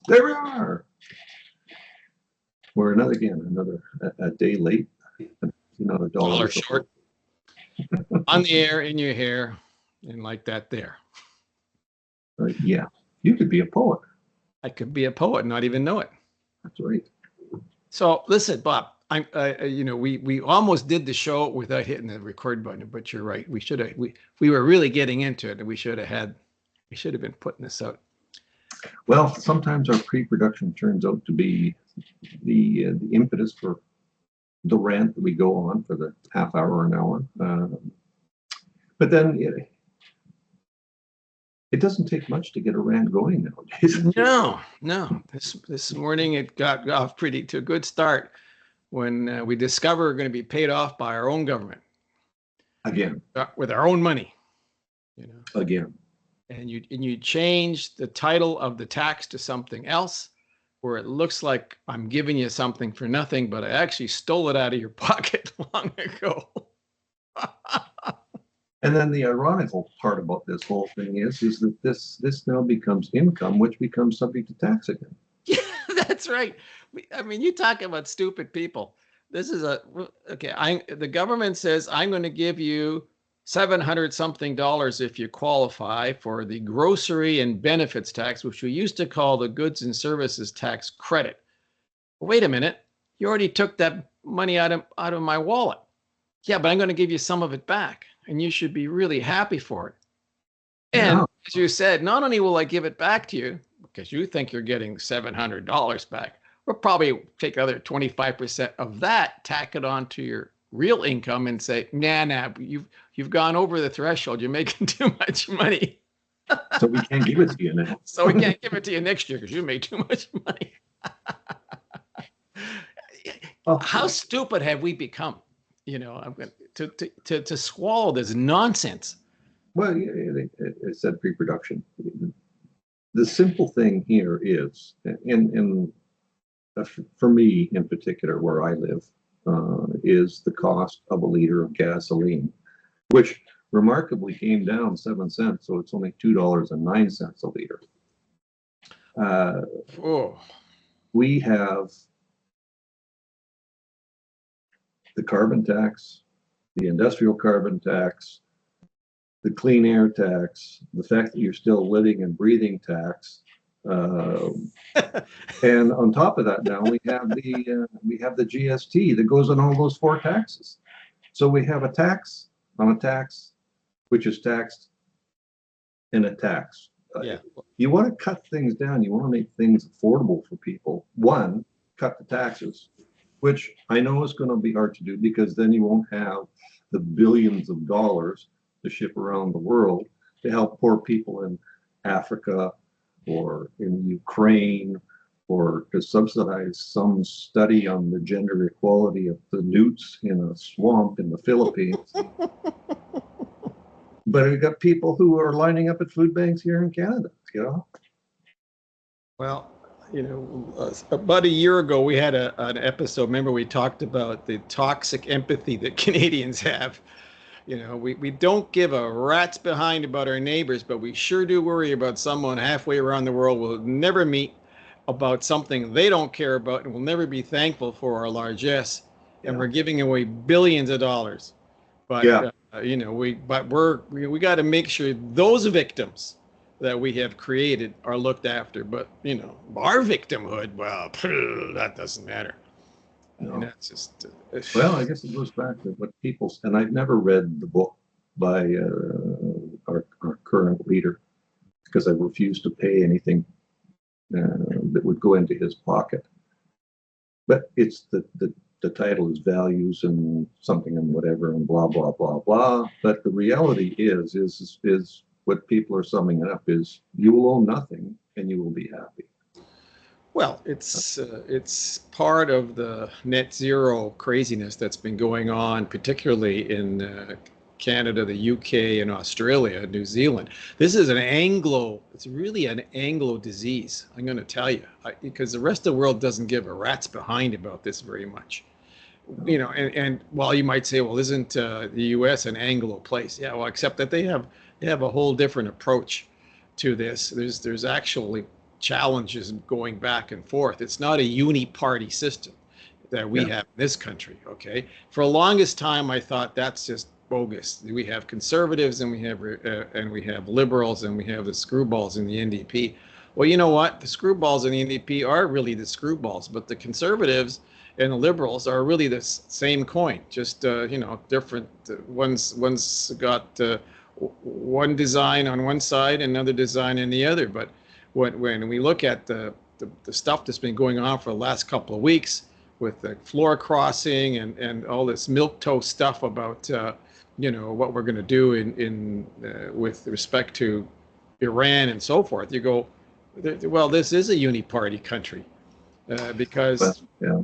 There we are. We're another a day late. Another dollar short. On the air, in your hair, and like that there. Yeah, you could be a poet. I could be a poet, not even know it. That's right. So listen, Bob. We almost did the show without hitting the record button, but you're right. We should have. We were really getting into it, and we should have been putting this out. Well, sometimes our pre-production turns out to be the impetus for the rant that we go on for the half hour or an hour. But then it doesn't take much to get a rant going nowadays. No. This morning it got off to a good start when we discover we're going to be paid off by our own government again with our own money. Again. And you change the title of the tax to something else, where it looks like I'm giving you something for nothing, but I actually stole it out of your pocket long ago. And then the ironical part about this whole thing is that this now becomes income, which becomes subject to tax again. Yeah, that's right. I mean, you talk about stupid people. This is the government says I'm going to give you $700 something if you qualify for the grocery and benefits tax, which we used to call the goods and services tax credit. Wait a minute, you already took that money out of my wallet. Yeah, but I'm going to give you some of it back, and you should be really happy for it. And as you said, not only will I give it back to you because you think you're getting $700 back, we'll probably take the other 25% of that, tack it on to your real income and say, nah, you've gone over the threshold. You're making too much money. So we can't give it to you now. So we can't give it to you next year because you made too much money. How stupid have we become? I'm going to swallow this nonsense. Well, it said pre-production. The simple thing here is, for me in particular, where I live, is the cost of a liter of gasoline, which remarkably came down 7 cents, so it's only $2.09 a liter. We have the carbon tax, the industrial carbon tax, the clean air tax, the fact that you're still living and breathing tax. And on top of that, now we have the GST that goes on all those 4 taxes. So we have a tax on a tax, which is taxed in a tax. You want to cut things down. You want to make things affordable for people. One, cut the taxes, which I know is going to be hard to do because then you won't have the billions of dollars to ship around the world to help poor people in Africa or in Ukraine, or to subsidize some study on the gender equality of the newts in a swamp in the Philippines. But we've got people who are lining up at food banks here in Canada, Well, about a year ago, we had an episode. Remember, we talked about the toxic empathy that Canadians have. We don't give a rat's behind about our neighbors, but we sure do worry about someone halfway around the world we'll never meet, about something they don't care about, and will never be thankful for our largesse. And we're giving away billions of dollars. But we got to make sure those victims that we have created are looked after. But our victimhood, well, that doesn't matter. No. That's just well, I guess it goes back to what people, and I've never read the book by our current leader because I refuse to pay anything that would go into his pocket. But it's the title is Values and something and whatever and blah blah blah blah. But the reality is what people are summing up is you will own nothing and you will be happy. Well, it's part of the net zero craziness that's been going on, particularly in Canada, the UK, and Australia, New Zealand. This is it's really an Anglo disease, I'm going to tell you, because the rest of the world doesn't give a rat's behind about this very much. And while you might say, well, isn't the US an Anglo place? Yeah, well, except that they have a whole different approach to this. There's actually challenges going back and forth. It's not a uni-party system that we Yeah. have in this country. Okay, for the longest time, I thought that's just bogus. We have conservatives and we have liberals and we have the screwballs in the NDP. Well, you know what? The screwballs in the NDP are really the screwballs, but the conservatives and the liberals are really the same coin, just different. One's got one design on one side, and another design on the other. But when we look at the stuff that's been going on for the last couple of weeks with the floor crossing and all this milquetoast stuff about what we're going to do in with respect to Iran and so forth, you go, well, this is a uni-party country because Yeah.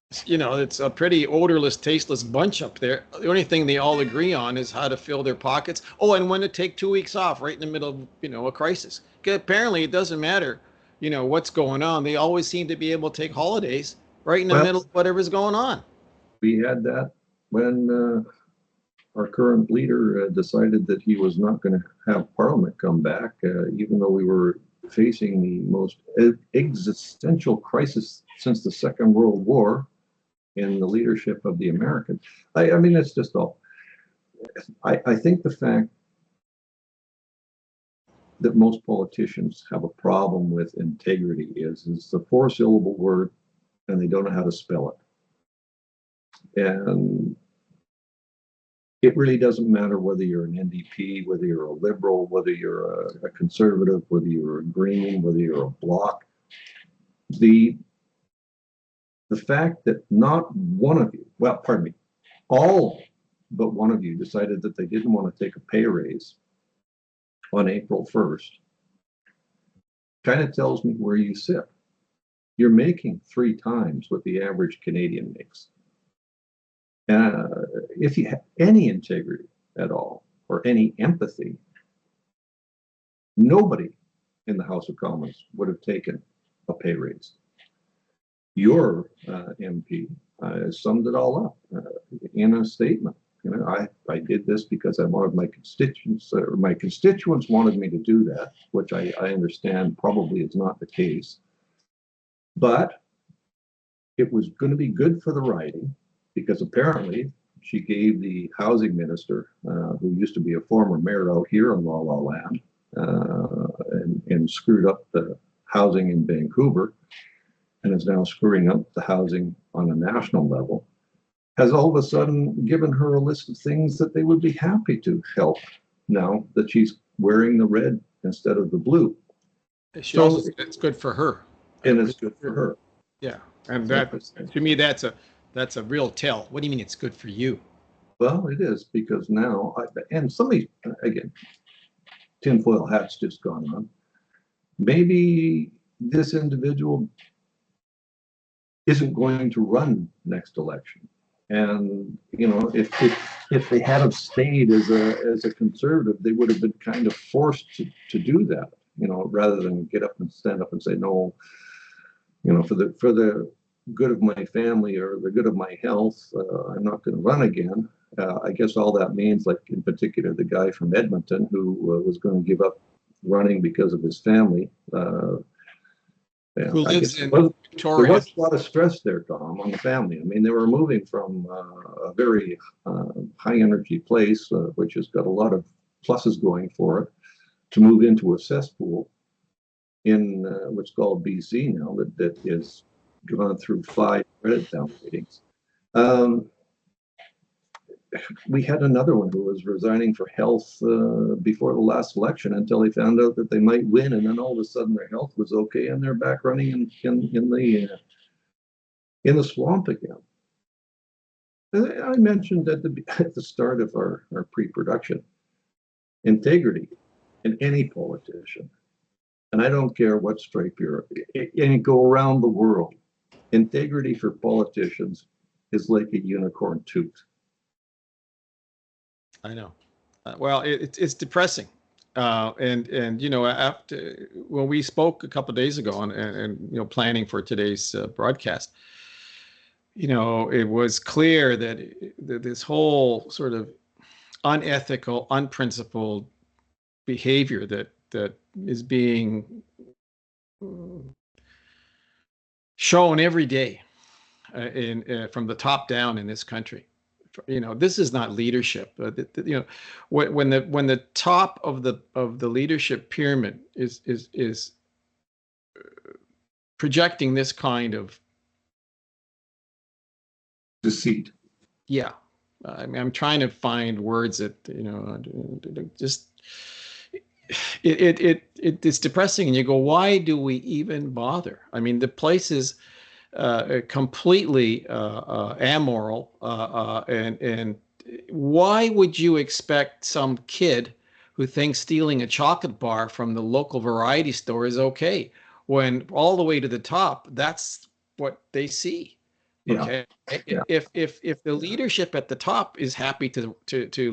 it's a pretty odorless, tasteless bunch up there. The only thing they all agree on is how to fill their pockets. Oh, and when to take 2 weeks off right in the middle of, a crisis. Apparently, it doesn't matter, what's going on. They always seem to be able to take holidays right in the middle of whatever's going on. We had that when our current leader decided that he was not going to have Parliament come back, even though we were facing the most existential crisis since the Second World War in the leadership of the Americans. I mean, it's just all. I think the fact that most politicians have a problem with integrity is the four-syllable word, and they don't know how to spell it. And it really doesn't matter whether you're an NDP, whether you're a liberal, whether you're a conservative, whether you're a green, whether you're a bloc. The fact that not one of you, well, pardon me, all but one of you decided that they didn't want to take a pay raise on April 1st kind of tells me where you sit. You're making 3 times what the average Canadian makes. If you have any integrity at all or any empathy, nobody in the House of Commons would have taken a pay raise. Your MP summed it all up in a statement. I did this because I wanted my constituents wanted me to do that, which I understand probably is not the case. But it was going to be good for the riding because apparently she gave the housing minister, who used to be a former mayor out here in La La Land, and screwed up the housing in Vancouver, and is now screwing up the housing on a national level, has all of a sudden given her a list of things that they would be happy to help now that she's wearing the red instead of the blue. It's good for her. And it's good for her. Yeah. And that, to me, that's a real tell. What do you mean it's good for you? Well, it is, because now, and somebody, again, tinfoil hat's just gone on. Maybe this individual isn't going to run next election. And, if they had have stayed as a conservative, they would have been kind of forced to do that, rather than get up and stand up and say, no, for the good of my family or the good of my health, I'm not going to run again. I guess all that means, like in particular, the guy from Edmonton who was going to give up running because of his family. Who lives in Victoria. Victoria. There was a lot of stress there, Tom, on the family. I mean, they were moving from a very high energy place, which has got a lot of pluses going for it, to move into a cesspool in what's called BC now, that is gone through 5 credit down ratings. We had another one who was resigning for health before the last election until they found out that they might win, and then all of a sudden their health was okay and they're back running in the swamp again. I mentioned at the start of our pre-production, integrity in any politician, and I don't care what stripe you're, and go around the world. Integrity for politicians is like a unicorn tooth. I know. Well, it's depressing. After when we spoke a couple of days ago and planning for today's broadcast, it was clear that this whole sort of unethical, unprincipled behavior that is being shown every day from the top down in this country. This is not leadership. When the top of the leadership pyramid is projecting this kind of deceit. Yeah, I mean, I'm trying to find words that just it's depressing, and you go, why do we even bother? I mean, the place is completely amoral, and why would you expect some kid who thinks stealing a chocolate bar from the local variety store is okay when all the way to the top, that's what they see? Yeah. Okay. Yeah. If the leadership at the top is happy to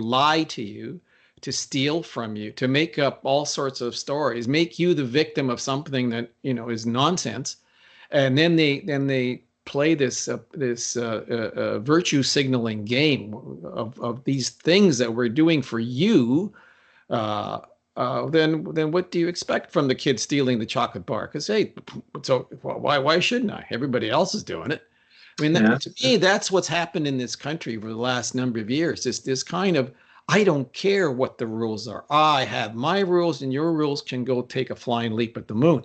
lie to you, to steal from you, to make up all sorts of stories, make you the victim of something that is nonsense, and then they play this virtue signaling game of these things that we're doing for you, then what do you expect from the kid stealing the chocolate bar? Because hey, so why shouldn't I? Everybody else is doing it. I mean, to me, that's what's happened in this country for the last number of years. This kind of, I don't care what the rules are. I have my rules, and your rules can go take a flying leap at the moon.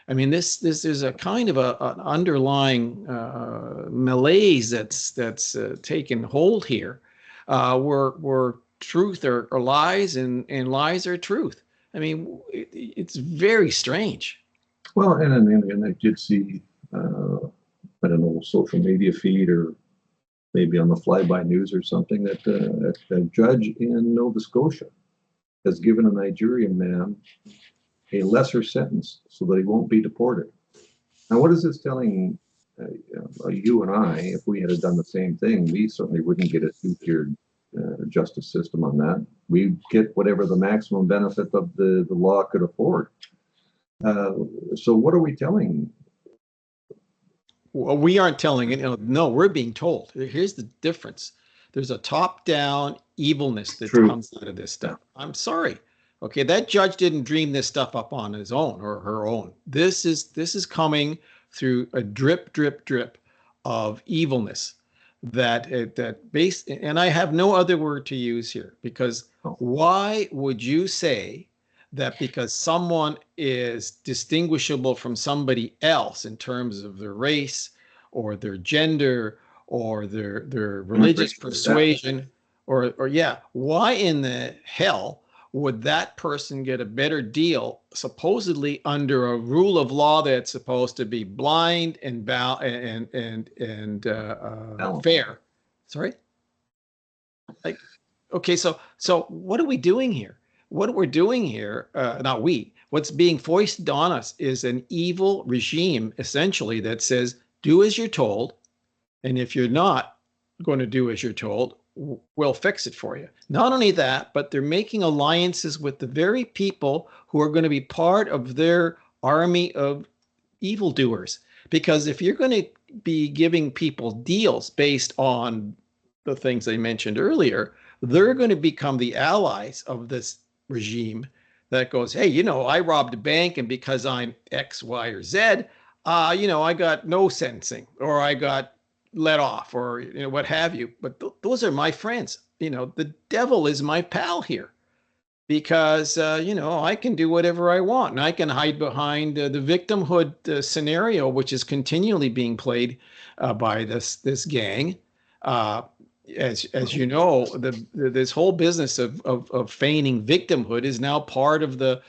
I mean, this is a kind of an underlying malaise that's taken hold here, where truth are lies and lies are truth. I mean, it's very strange. Well, and I did see, I don't know, social media feed or maybe on the Flyby News or something, that a judge in Nova Scotia has given a Nigerian man a lesser sentence so that he won't be deported. Now, what is this telling you and I? If we had done the same thing, we certainly wouldn't get a two-tiered justice system on that. We get whatever the maximum benefit of the law could afford. So what are we telling? Well, we aren't telling it. No, we're being told. Here's the difference. There's a top-down evilness that comes out of this stuff. I'm sorry. Okay, that judge didn't dream this stuff up on his own or her own. This is coming through a drip, drip, drip of evilness and I have no other word to use here, because why would you say that because someone is distinguishable from somebody else in terms of their race or their gender or their religious persuasion or why in the hell would that person get a better deal supposedly under a rule of law that's supposed to be blind and fair? Sorry? Like, okay, so what are we doing here? What we're doing here, not we, what's being foisted on us is an evil regime, essentially, that says, do as you're told, and if you're not going to do as you're told, we'll fix it for you. Not only that, but they're making alliances with the very people who are going to be part of their army of evildoers. Because if you're going to be giving people deals based on the things I mentioned earlier, they're going to become the allies of this regime that goes, hey, I robbed a bank, and because I'm X, Y, or Z, I got no sentencing, or I got let off, or what have you. But those are my friends. The devil is my pal here, because I can do whatever I want, and I can hide behind the victimhood scenario, which is continually being played by this gang. As you know, this whole business of feigning victimhood is now part of the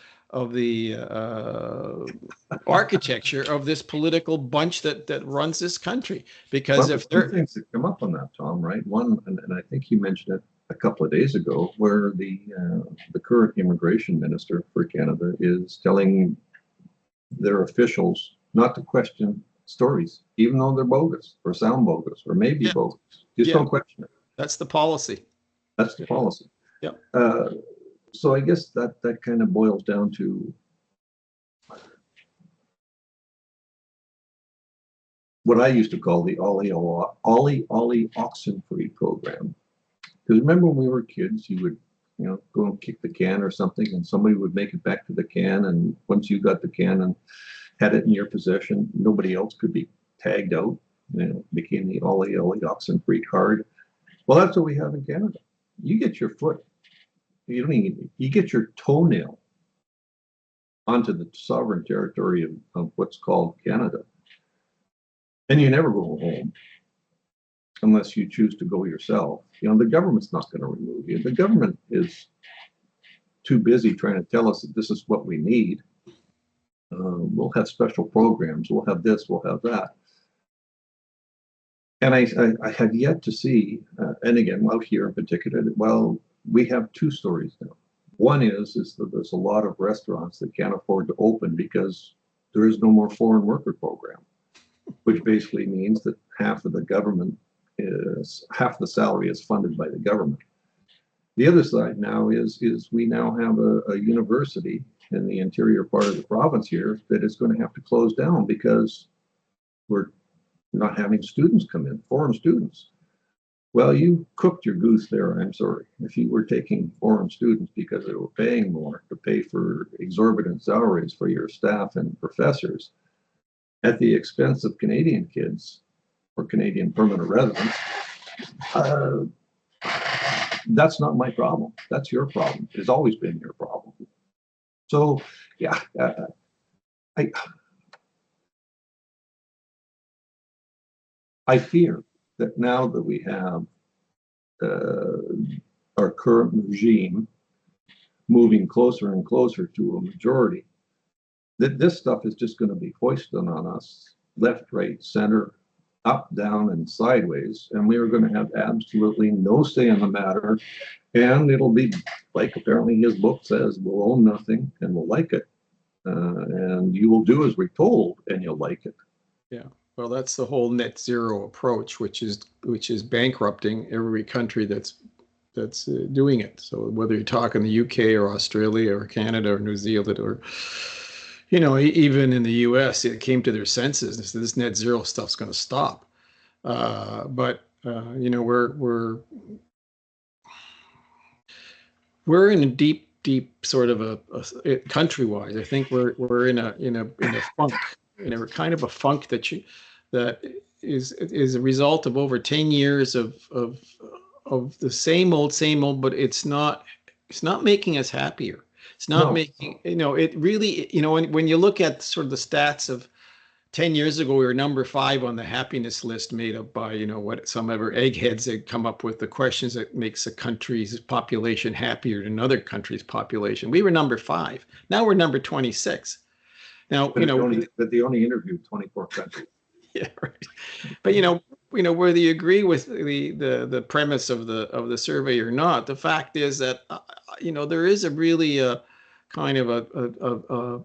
architecture of this political bunch that runs this country. Because if there are things that come up on that, Tom, right? One, and I think you mentioned it a couple of days ago, where the current immigration minister for Canada is telling their officials not to question stories, even though they're bogus or sound bogus or maybe bogus. Just don't question it. That's the policy. That's the policy. Yeah. So I guess that kind of boils down to what I used to call the Ollie Oxenfree program. Because remember when we were kids, you would go and kick the can or something, and somebody would make it back to the can, and once you got the can and had it in your possession, nobody else could be tagged out, became the Ollie Oxenfree card. Well, that's what we have in Canada. You get your foot, you get your toenail onto the sovereign territory of what's called Canada, and you never go home unless you choose to go yourself. The government's not going to remove you. The government is too busy trying to tell us that this is what we need. We'll have special programs. We'll have this. We'll have that. And I have yet to see, and again, out here in particular, well, we have two stories now. One is that there's a lot of restaurants that can't afford to open because there is no more foreign worker program, which basically means that half the salary is funded by the government. The other side now is we now have a university in the interior part of the province here that is going to have to close down because we're not having students come in, foreign students. Well, you cooked your goose there, I'm sorry. If you were taking foreign students because they were paying more to pay for exorbitant salaries for your staff and professors at the expense of Canadian kids or Canadian permanent residents, that's not my problem. That's your problem. It's always been your problem. So, yeah, I fear that now that we have our current regime moving closer and closer to a majority, that this stuff is just going to be foisted on us, left, right, center, up, down, and sideways, and we are going to have absolutely no say in the matter, and it'll be like apparently his book says, we'll own nothing and we'll like it, and you will do as we're told and you'll like it. Yeah. Well, that's the whole net zero approach, which is bankrupting every country that's doing it. So whether you're talking the UK or Australia or Canada or New Zealand or even in the US, it came to their senses and said this net zero stuff's going to stop. But we're in a deep sort of a countrywide. I think we're in a funk. We're kind of a funk that is a result of over 10 years of the same old, but it's not making us happier. It's not making, it really, when you look at sort of the stats of 10 years ago, we were number 5 on the happiness list made up by, what some ever eggheads had come up with the questions that makes a country's population happier than another country's population. We were number 5. Now we're number 26. Now, but they only interviewed 24 countries. Yeah, right. But whether you agree with the premise of the survey or not, the fact is that there is a really kind of a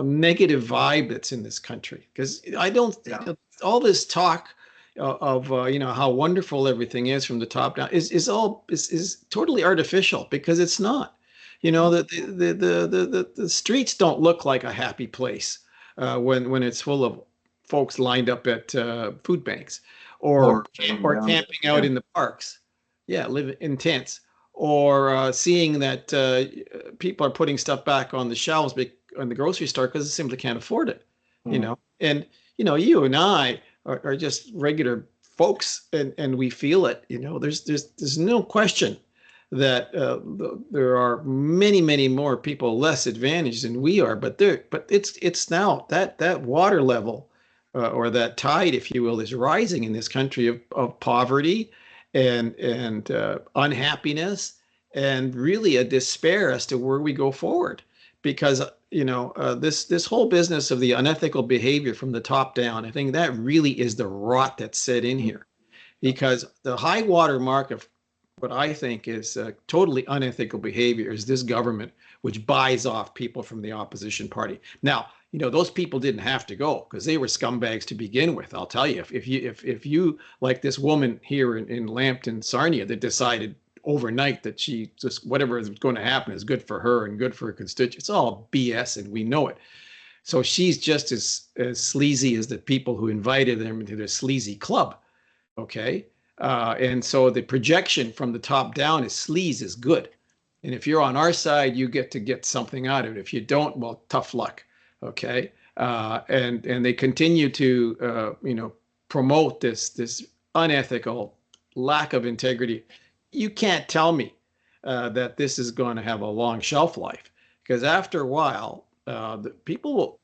negative vibe that's in this country, because I don't all this talk of how wonderful everything is from the top down is totally artificial, because it's not. The streets don't look like a happy place when it's full of folks lined up at food banks or camping out in the parks. Yeah, live in tents, or seeing that people are putting stuff back on the shelves in the grocery store because they simply can't afford it. And you and I are just regular folks, and we feel it. There's no question that there are many more people less advantaged than we are, but it's now that water level or that tide, if you will, is rising in this country of poverty and unhappiness, and really a despair as to where we go forward. Because this whole business of the unethical behavior from the top down, I think that really is the rot that's set in here, because the high water mark of what I think is totally unethical behavior is this government, which buys off people from the opposition party. Now, those people didn't have to go, because they were scumbags to begin with. I'll tell you, if you like this woman here in Lambton, Sarnia, that decided overnight that she just whatever is going to happen is good for her and good for her constituents, it's all BS, and we know it. So she's just as sleazy as the people who invited them into their sleazy club. Okay. And so the projection from the top down is sleaze is good. And if you're on our side, you get to get something out of it. If you don't, well, tough luck. Okay, and they continue to promote this unethical lack of integrity. You can't tell me that this is going to have a long shelf life, because after a while, the people will,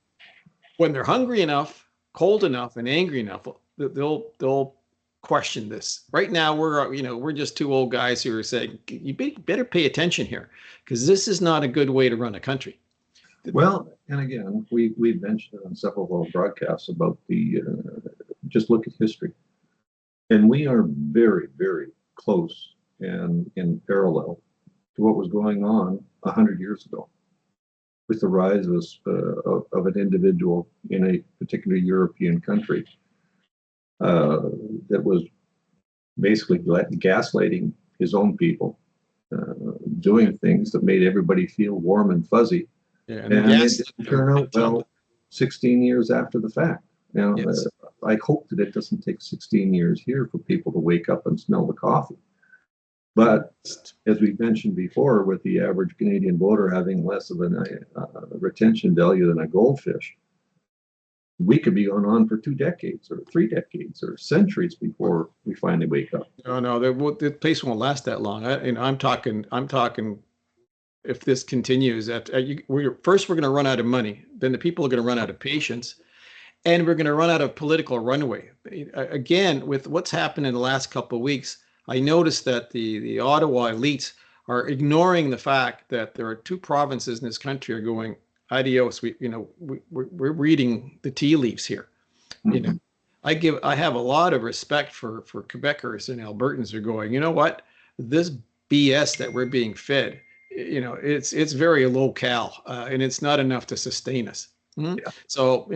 when they're hungry enough, cold enough, and angry enough, they'll question this. Right now, we're just two old guys who are saying you better pay attention here, because this is not a good way to run a country. Well, and again, we've mentioned it on several of our broadcasts about just look at history. And we are very, very close and in parallel to what was going on 100 years ago with the rise of an individual in a particular European country that was basically gaslighting his own people, doing things that made everybody feel warm and fuzzy. Yeah, and it didn't turn out well 16 years after the fact. Now, yes. I hope that it doesn't take 16 years here for people to wake up and smell the coffee. But as we mentioned before, with the average Canadian voter having less of a retention value than a goldfish, we could be going on for 2 decades or 3 decades or centuries before we finally wake up. No, the pace won't last that long. I'm talking. If this continues, first we're going to run out of money. Then the people are going to run out of patience, and we're going to run out of political runway. Again, with what's happened in the last couple of weeks, I noticed that the Ottawa elites are ignoring the fact that there are 2 provinces in this country are going adios. We're reading the tea leaves here. Mm-hmm. I have a lot of respect for Quebecers and Albertans who are going, you know what, this BS that we're being fed, it's very low cal, and it's not enough to sustain us. Mm-hmm. Yeah. So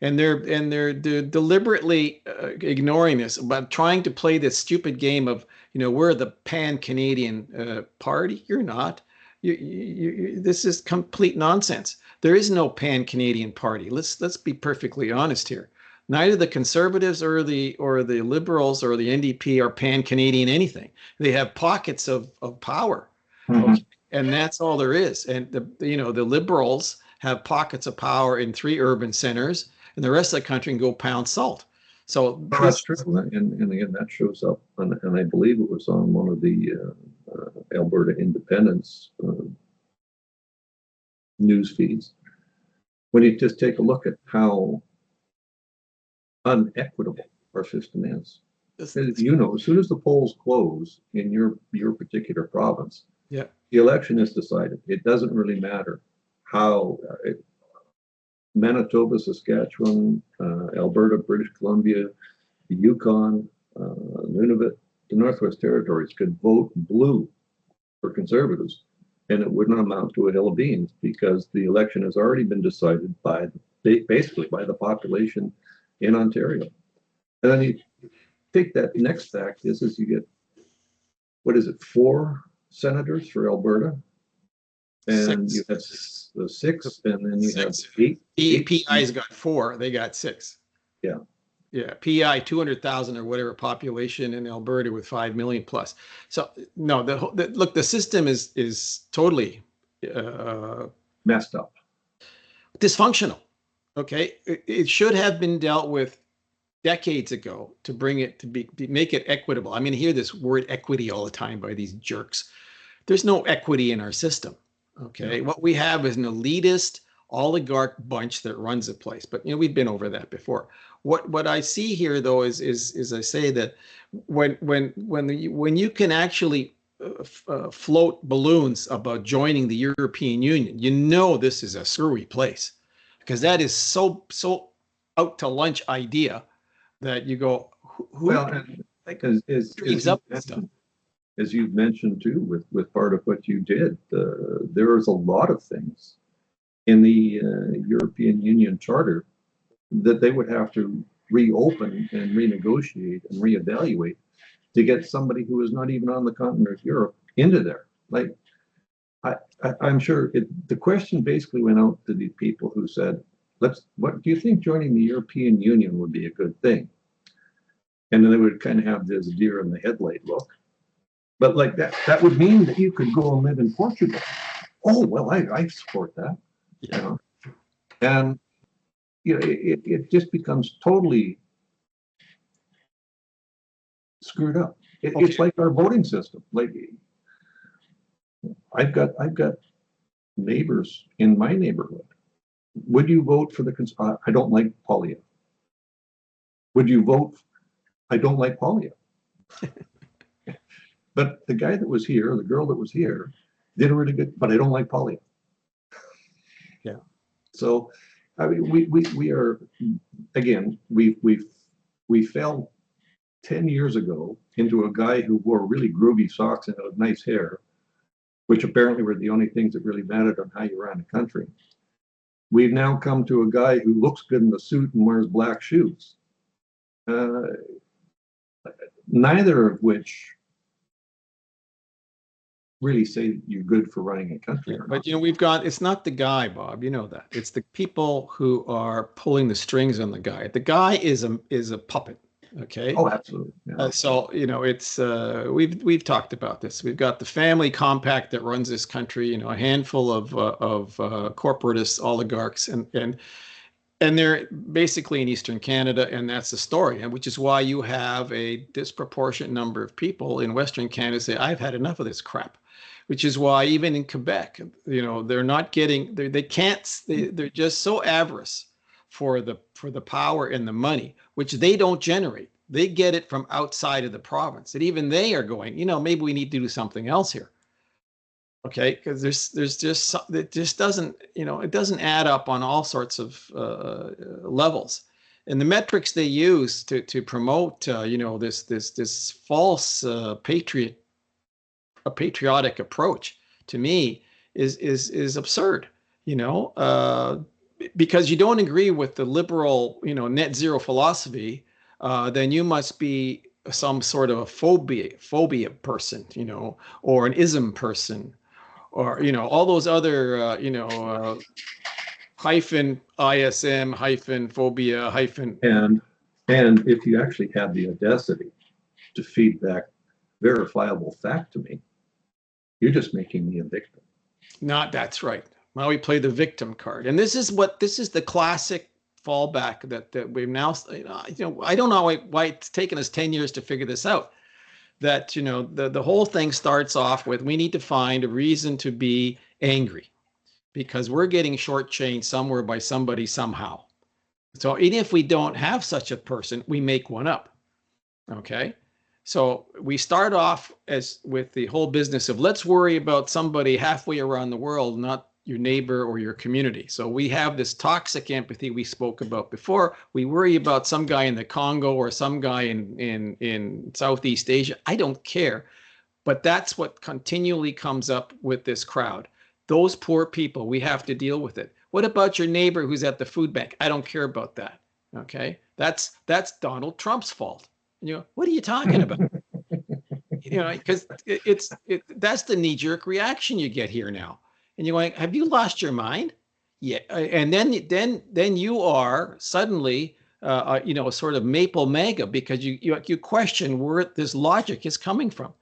and they're deliberately ignoring this, but trying to play this stupid game of we're the pan-Canadian party. You're not. This is complete nonsense. There is no pan-Canadian party. Let's be perfectly honest here. Neither the Conservatives or the Liberals or the NDP are pan-Canadian anything. They have pockets of power. Mm-hmm. Okay? And that's all there is. And the Liberals have pockets of power in 3 urban centers, and the rest of the country can go pound salt. So that's true. And again, that shows up, and I believe it was on one of the Alberta Independence news feeds. When you just take a look at how unequitable our system is. As soon as the polls close in your particular province, yeah, the election is decided. It doesn't really matter how Manitoba, Saskatchewan, Alberta, British Columbia, the Yukon, Nunavut, the Northwest Territories could vote blue for Conservatives, and it would not amount to a hill of beans because the election has already been decided basically by the population in Ontario. And then you take that next fact is you get, what is it, 4 senators for Alberta, and 6. You have 6, and then you 6. Have 8. PI's got 4. They got 6. Yeah. Yeah. PI 200,000 or whatever population in Alberta with 5 million plus. So no, look, the system is totally messed up, dysfunctional. Okay, it should have been dealt with decades ago to bring it to make it equitable. I mean, I hear this word equity all the time by these jerks. There's no equity in our system. Okay, yeah. What we have is an elitist oligarch bunch that runs the place. But we've been over that before. What I see here though is I say that when you can actually float balloons about joining the European Union, this is a screwy place, because that is so out to lunch idea that you go, as you've mentioned too, with part of what you did, there is a lot of things in the European Union Charter that they would have to reopen and renegotiate and reevaluate to get somebody who is not even on the continent of Europe into there. Like, I'm sure the question basically went out to the people who said, what do you think joining the European Union would be a good thing? And then they would kind of have this deer in the headlight look. But like that would mean that you could go and live in Portugal. Oh, well, I support that. Yeah. And, it just becomes totally screwed up. It's Okay. like our voting system. Like, I've got neighbors in my neighborhood. Would you vote for I don't like Polyev. Would you vote? I don't like Polyev. But the guy that was here, the girl that was here, did a really good, but I don't like Polyev. Yeah. So, I mean, we are, again, we fell 10 years ago into a guy who wore really groovy socks and had nice hair, which apparently were the only things that really mattered on how you ran the country. We've now come to a guy who looks good in the suit and wears black shoes. Neither of which really say you're good for running a country or But not. we've got, it's not the guy, Bob, you know that. It's the people who are pulling the strings on the guy. The guy is a puppet. Okay. Oh, absolutely. Yeah. So, it's we've talked about this. We've got the family compact that runs this country, a handful of corporatist oligarchs, and they're basically in Eastern Canada, and that's the story, and which is why you have a disproportionate number of people in Western Canada say, I've had enough of this crap, which is why even in Quebec, they're not getting, they can't, they're just so avarice for the power and the money, which they don't generate. They get it from outside of the province, and even they are going, maybe we need to do something else here. Okay, because there's just it just doesn't, it doesn't add up on all sorts of levels, and the metrics they use to promote this false patriotic approach, to me, is absurd. Because you don't agree with the liberal net zero philosophy, then you must be some sort of a phobia person, or an ism person, or all those other hyphen ISM hyphen phobia hyphen. And if you actually have the audacity to feed back verifiable fact to me, you're just making me a victim. Not That's right. Now we play the victim card, and this is the classic fallback that we've now. I don't know why it's taken us 10 years to figure this out. That the whole thing starts off with, we need to find a reason to be angry because we're getting shortchanged somewhere by somebody somehow. So even if we don't have such a person, we make one up. Okay. So we start off with the whole business of, let's worry about somebody halfway around the world, not your neighbor or your community. So we have this toxic empathy we spoke about before. We worry about some guy in the Congo or some guy in Southeast Asia. I don't care. But that's what continually comes up with this crowd. Those poor people, we have to deal with it. What about your neighbor who's at the food bank? I don't care about that. Okay. That's Donald Trump's fault. What are you talking about? Because that's the knee-jerk reaction you get here now. And you're like, have you lost your mind? Yeah. And then you are suddenly, sort of maple mega, because you question where this logic is coming from.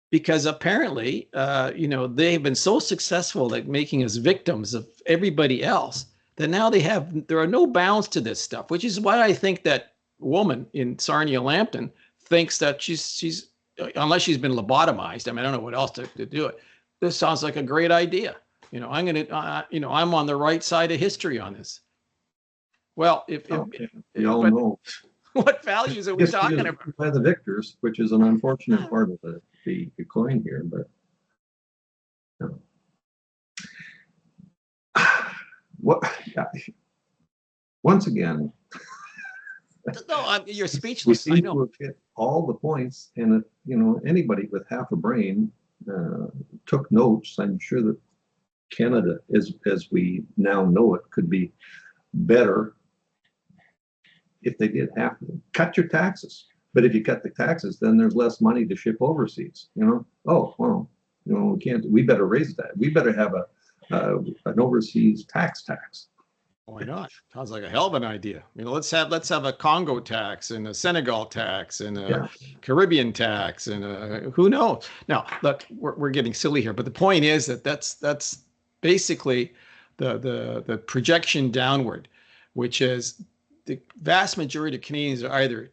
Because apparently, they've been so successful at making us victims of everybody else that now there are no bounds to this stuff, which is why I think that woman in Sarnia-Lambton thinks that she's unless she's been lobotomized. I mean, I don't know what else to do it. This sounds like a great idea. I'm on the right side of history on this. Well, we all know what values are we talking about? By the victors, which is an unfortunate part of the coin here, but what? Once again, no, you're we speechless. I seem know. to have hit all the points, and anybody with half a brain took notes. I'm sure that Canada, as we now know it, could be better if they did half of them. Cut your taxes. But if you cut the taxes, then there's less money to ship overseas. Oh, well, we better raise that. We better have an overseas tax. Why not? Sounds like a hell of an idea. Let's have a Congo tax and a Senegal tax and a Caribbean tax and who knows. Now, look, we're getting silly here, but the point is that's basically the projection downward, which is the vast majority of Canadians are either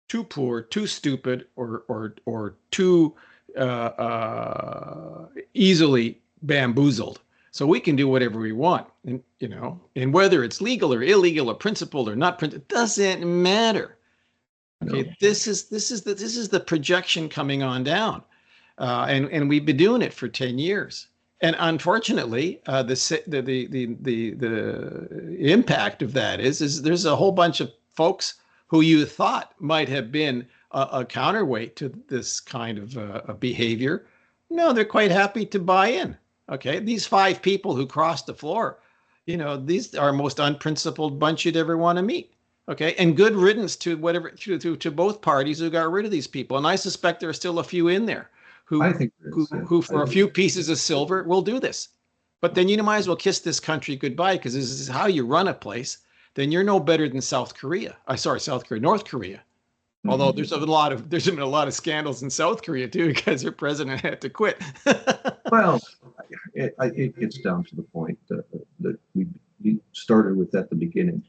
too poor, too stupid, or too easily bamboozled. So we can do whatever we want, and and whether it's legal or illegal or principled or not principled, it doesn't matter. Okay, No. this is the projection coming on down, and we've been doing it for 10 years. And unfortunately, the impact of that is there's a whole bunch of folks who you thought might have been a counterweight to this kind of behavior. No, they're quite happy to buy in. Okay, these 5 people who crossed the floor, these are most unprincipled bunch you'd ever want to meet. Okay, and good riddance to whatever to both parties who got rid of these people. And I suspect there are still a few in there who I think there is, yeah. who for a few pieces of silver will do this. But then you might as well kiss this country goodbye, because this is how you run a place. Then you're no better than South Korea. North Korea. Although there's been a lot of scandals in South Korea too, because their president had to quit. Well, it's down to the point that we started with at the beginning.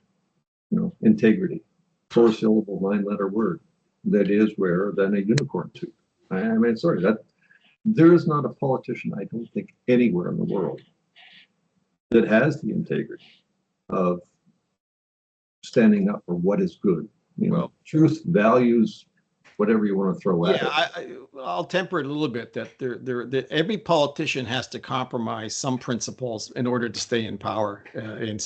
Integrity, 4-syllable, 9-letter word that is rarer than a unicorn tooth. I mean, sorry, that there is not a politician, I don't think, anywhere in the world that has the integrity of standing up for what is good. Truth, values, whatever you want to throw at it. I'll temper it a little bit. That every politician has to compromise some principles in order to stay in power, and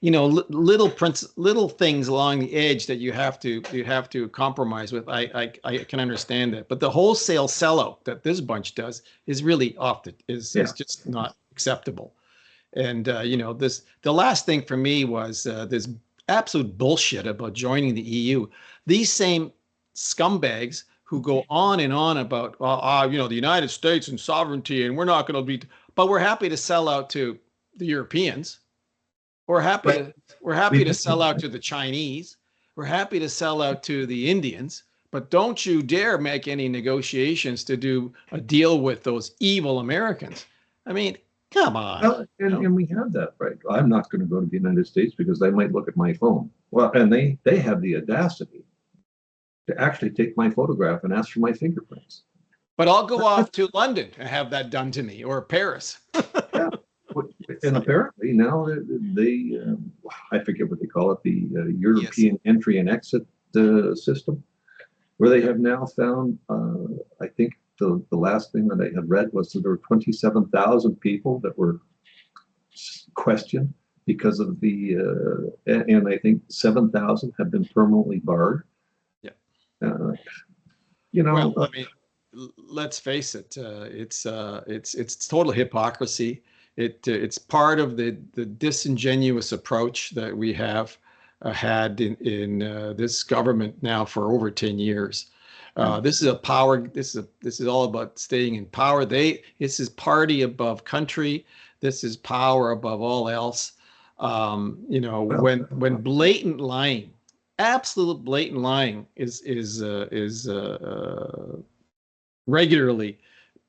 little things along the edge that you have to compromise with. I can understand that, but the wholesale sellout that this bunch does is really is just not acceptable. And the last thing for me was this absolute bullshit about joining the EU. These same scumbags who go on and on about the United States and sovereignty, and we're not going to be, but we're happy to sell out to the Europeans. We're happy to sell out to the Chinese. We're happy to sell out to the Indians. But don't you dare make any negotiations to do a deal with those evil Americans. I mean, come on. Well, and we have that, right? I'm not going to go to the United States because they might look at my phone. Well, and they have the audacity to actually take my photograph and ask for my fingerprints. But I'll go off to London and have that done to me, or Paris. Yeah. And apparently now they I forget what they call it, the European entry and exit system, where they have now found, I think the last thing that I had read was that there were 27,000 people that were questioned because of and I think 7,000 have been permanently barred. Well, I mean, let's face it. It's total hypocrisy. It's part of the disingenuous approach that we have had in this government now for over 10 years. This is a power. This is all about staying in power. This is party above country. This is power above all else. When blatant lying, absolute blatant lying is regularly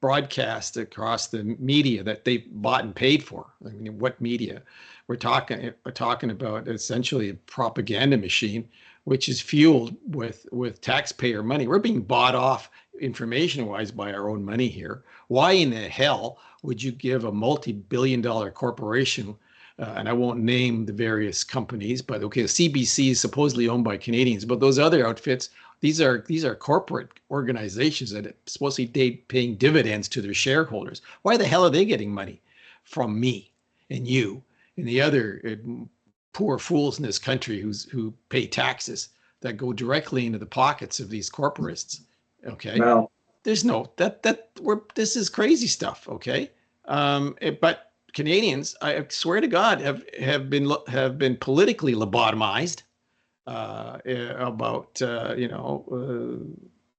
broadcast across the media that they bought and paid for. I mean, what media? We're talking about essentially a propaganda machine, which is fueled with taxpayer money. We're being bought off information-wise by our own money here. Why in the hell would you give a multi-billion-dollar corporation, and I won't name the various companies, but okay, the CBC is supposedly owned by Canadians, but those other outfits, these are corporate organizations that are supposed to be paying dividends to their shareholders. Why the hell are they getting money from me and you and the other poor fools in this country who pay taxes that go directly into the pockets of these corporates? Okay, well, there's no this is crazy stuff. Okay, but Canadians, I swear to God, have been politically lobotomized. About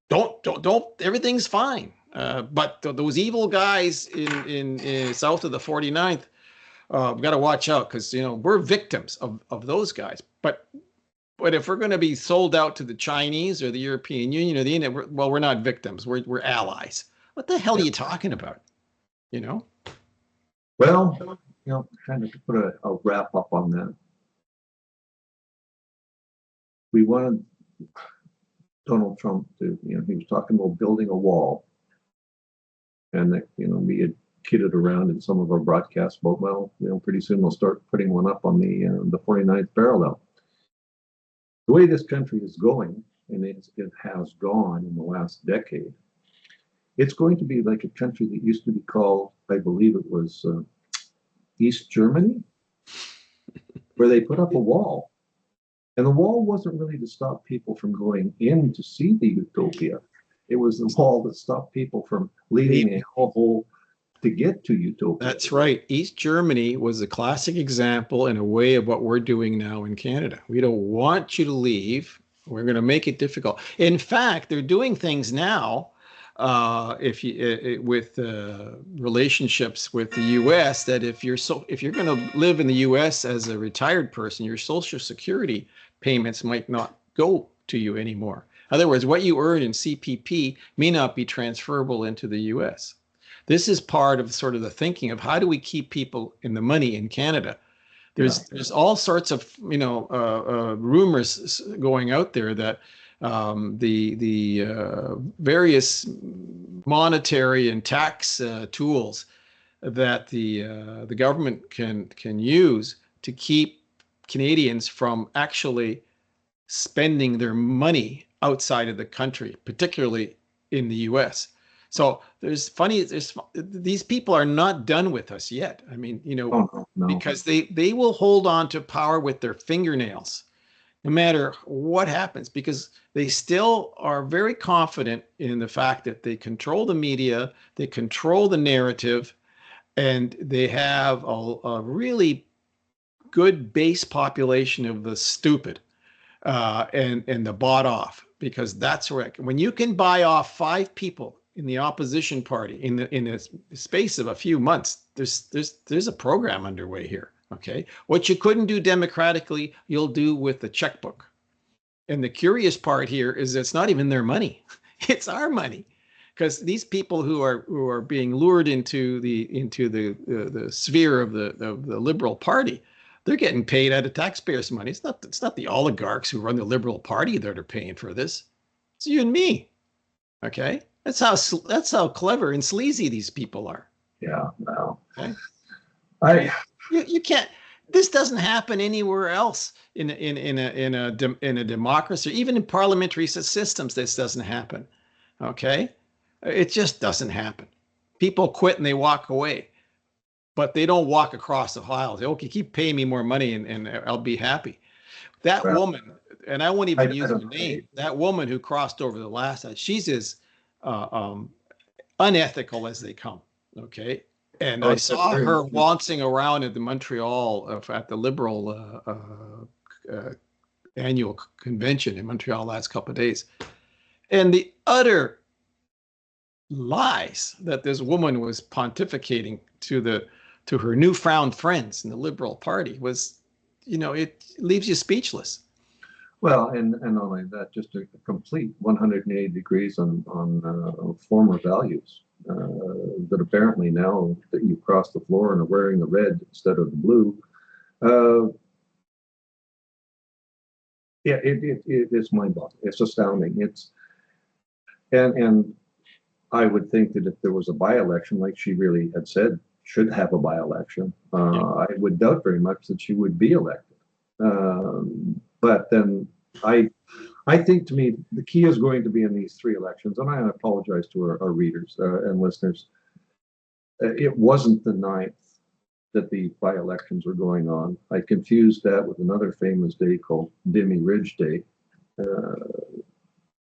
don't everything's fine, but those evil guys in south of the 49th, we've got to watch out, because we're victims of those guys. But if we're going to be sold out to the Chinese or the European Union or the Indian, we're not victims. We're allies. What the hell are you talking about? Well, kind of to put a wrap up on that. We wanted Donald Trump to, he was talking about building a wall. And that, we had kidded around in some of our broadcasts about, well, pretty soon we'll start putting one up on the 49th parallel. The way this country is going, and it has gone in the last decade, it's going to be like a country that used to be called, I believe it was East Germany, where they put up a wall. And the wall wasn't really to stop people from going in to see the utopia. It was the wall that stopped people from leaving a hole to get to utopia. That's right. East Germany was a classic example in a way of what we're doing now in Canada. We don't want you to leave. We're going to make it difficult. In fact, they're doing things now with relationships with the U.S. that if you're going to live in the U.S. as a retired person, your Social Security payments might not go to you anymore. In other words, what you earn in CPP may not be transferable into the U.S. This is part of sort of the thinking of how do we keep people in the money in Canada. There's all sorts of rumors going out there that the various monetary and tax tools that the government can use to keep Canadians from actually spending their money outside of the country, particularly in the U.S. So these people are not done with us yet. I mean, No. because they will hold on to power with their fingernails, no matter what happens, because they still are very confident in the fact that they control the media, they control the narrative, and they have a really good base population of the stupid and the bought off, because that's where when you can buy off 5 people in the opposition party in a space of a few months, there's a program underway here. Okay, what you couldn't do democratically, you'll do with the checkbook. And the curious part here is it's not even their money; it's our money, because these people who are being lured into the sphere of the Liberal Party, they're getting paid out of taxpayers' money. It's not the oligarchs who run the Liberal Party that are paying for this. It's you and me. Okay, that's how clever and sleazy these people are. Yeah, no. Okay? You can't. This doesn't happen anywhere else in a democracy, even in parliamentary systems. This doesn't happen. Okay, it just doesn't happen. People quit and they walk away, but they don't walk across the aisle. They okay, keep paying me more money and I'll be happy. That woman, and I won't even use her name. That woman who crossed over the last side, she's as unethical as they come. Okay. And I saw her waltzing around at the Montreal, at the Liberal annual convention in Montreal last couple of days. And the utter lies that this woman was pontificating to her newfound friends in the Liberal Party was, it leaves you speechless. Well, and not only that, just a complete 180 degrees on former values. That apparently now that you cross the floor and are wearing the red instead of the blue, it's mind-boggling. It's astounding. And I would think that if there was a by-election, like she really had said, should have a by-election, I would doubt very much that she would be elected. But then I think, to me, the key is going to be in these 3 elections, and I apologize to our readers and listeners. It wasn't the 9th that the by-elections were going on. I confused that with another famous day called Vimy Ridge Day,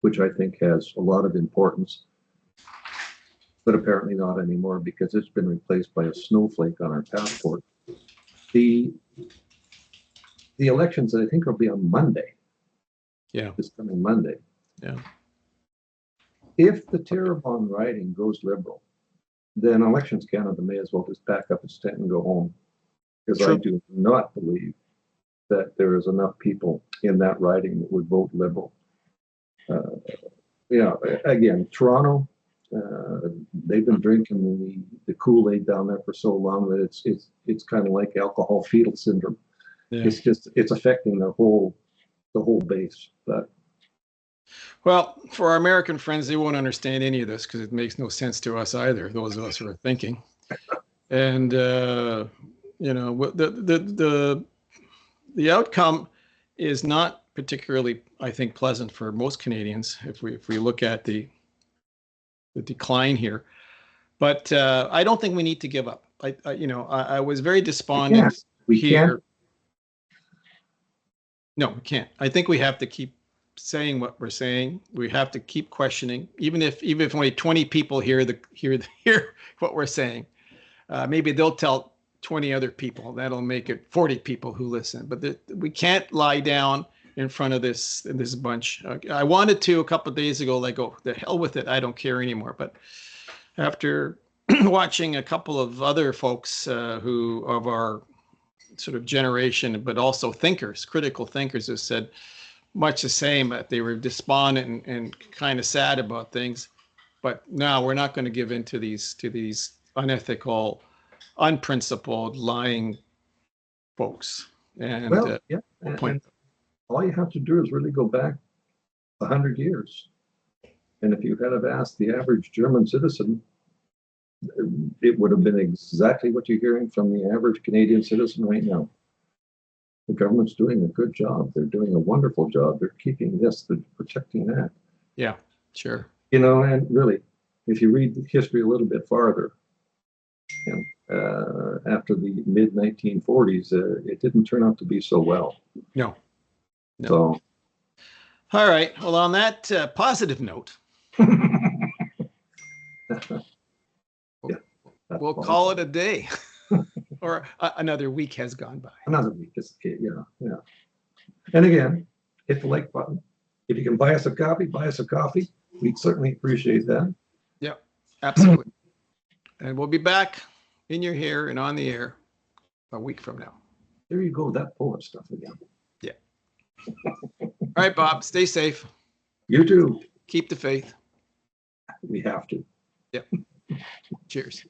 which I think has a lot of importance, but apparently not anymore because it's been replaced by a snowflake on our passport. The elections, I think, will be on Monday. Yeah. This coming Monday. Yeah. If the Terrebonne riding goes Liberal, then Elections Canada may as well just pack up its tent and go home. Because I do not believe that there is enough people in that riding that would vote Liberal. Again, Toronto, they've been drinking the Kool-Aid down there for so long that it's kind of like alcohol fetal syndrome. Yeah. It's affecting the whole base. But Well, for our American friends, they won't understand any of this because it makes no sense to us either. Those of us who are thinking, and the outcome is not particularly, I think, pleasant for most Canadians if we look at the decline here. But I don't think we need to give up. I was very despondent we here. can't. No, we can't. I think we have to keep saying what we're saying. We have to keep questioning, even if only 20 people hear what we're saying. Maybe they'll tell 20 other people. That'll make it 40 people who listen. But we can't lie down in front of this bunch. I wanted to a couple of days ago, like, oh, the hell with it. I don't care anymore. But after watching a couple of other folks who of our sort of generation, but also thinkers, critical thinkers, have said much the same, that they were despondent and kind of sad about things. But no, we're not going to give in to these unethical, unprincipled, lying folks. And Well, yeah. And all you have to do is really go back 100 years. And if you had have asked the average German citizen, it would have been exactly what you're hearing from the average Canadian citizen right now. The government's doing a good job. They're doing a wonderful job. They're keeping this, they're protecting that. Yeah, sure. And really, if you read the history a little bit farther, after the mid 1940s, it didn't turn out to be so well. No. So, all right. Well, on that positive note, we'll call it a day. Or another week has gone by. Another week is, yeah. And again, hit the like button. If you can buy us a copy, buy us a coffee. We'd certainly appreciate that. Yeah, absolutely. And we'll be back in your hair and on the air a week from now. There you go, that Polish stuff again. Yeah. All right, Bob, stay safe. You too. Keep the faith. We have to. Yep. Cheers.